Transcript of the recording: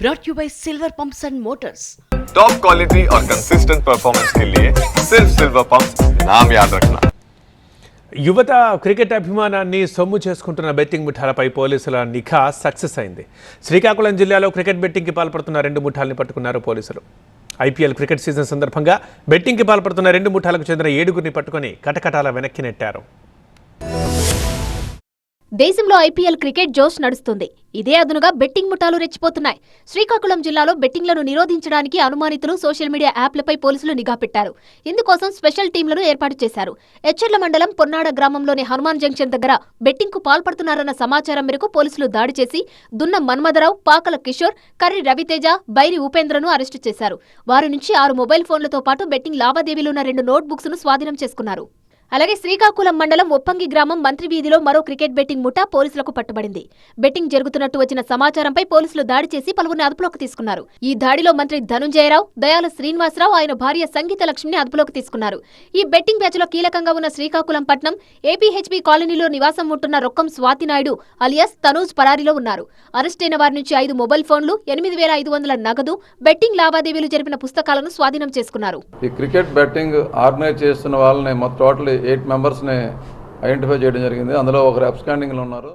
brought you by Silver Pumps and Motors. Top quality और consistent performance के लिए सिर्फ सिल्वर पंप्स नाम याद रखना. యువత క్రికెట్ అభిమానాన్ని సొమ్ము చేసుకుంటున్న బెట్టింగ్ ముఠాలపై పోలీసుల నిఘా సక్సెస్ అయింది. శ్రీకాకుళం జిల్లాలో క్రికెట్ బెట్టింగ్కి పాల్పడుతున్న 2 ముఠాలను పట్టుకున్నారు పోలీసులు. ఐపీఎల్ క్రికెట్ సీజన్ సందర్భంగా బెట్టింగ్కి పాల్పడుతున్న 2 ముఠాలకు చెందిన 7గురిని పట్టుకుని కటకటాల వెనక్కి నెట్టారు. దేశంలో ఐపీఎల్ క్రికెట్ జోష్ నడుస్తుంది. ఇదే అదునుగా బెట్టింగ్ ముఠాలు రెచ్చిపోతున్నాయి. శ్రీకాకుళం జిల్లాలో బెట్టింగ్లను నిరోధించడానికి అనుమానితులు సోషల్ మీడియా యాప్లపై పోలీసులు నిఘా పెట్టారు. ఇందుకోసం స్పెషల్ టీంలను ఏర్పాటు చేశారు. ఎచ్చెర్ల మండలం పొన్నాడ గ్రామంలోని హనుమాన్ జంక్షన్ దగ్గర బెట్టింగ్కు పాల్పడుతున్నారన్న సమాచారం మేరకు పోలీసులు దాడి చేసి దున్న మన్మథరావు, పాకల కిషోర్, కర్రి రవితేజ, బైరి ఉపేంద్రను అరెస్టు చేశారు. వారి నుంచి 6 మొబైల్ ఫోన్లతో పాటు బెట్టింగ్ లావాదేవీలున్న 2 నోట్బుక్స్ ను స్వాధీనం చేసుకున్నారు. అలాగే శ్రీకాకుళం మండలం ఒప్పంగి గ్రామం మంత్రి వీధిలో మరో క్రికెట్ బెట్టింగ్ ముఠా పోలీసులకు పట్టుబడింది. బెట్టింగ్ జరుగుతున్నట్టు వచ్చిన సమాచారంపై పోలీసులు దాడి చేసి పలువురిని అదుపులోకి తీసుకున్నారు. ఈ దాడిలో మంత్రి ధనుంజయరావు, దయాల శ్రీనివాసరావు, ఆయన భార్య సంగీత లక్ష్మిని అదుపులోకి తీసుకున్నారు. ఈ బెట్టింగ్ బ్యాచ్ లో కీలకంగా ఉన్న శ్రీకాకుళం పట్నం ఏపీహెచ్బీ కాలనీలో నివాసం ఉంటున్న రొక్కం స్వాతినాయుడు అలియాస్ తనూజ్ పరారీలో ఉన్నారు. అరెస్టైన వారి నుంచి 5 మొబైల్ ఫోన్లు, 8,500 నగదు, బెట్టింగ్ లావాదేవీలు జరిపిన పుస్తకాలను స్వాధీనం చేసుకున్నారు. ఈ క్రికెట్ బెట్టింగ్ ఆర్గనైజ్ చేస్తున్న వాళ్ళని మొత్తం టోటల్ 8 మెంబర్స్ని ఐడెంటిఫై చేయడం జరిగింది. అందులో ఒకరు అబ్స్కాండింగ్లో ఉన్నారు.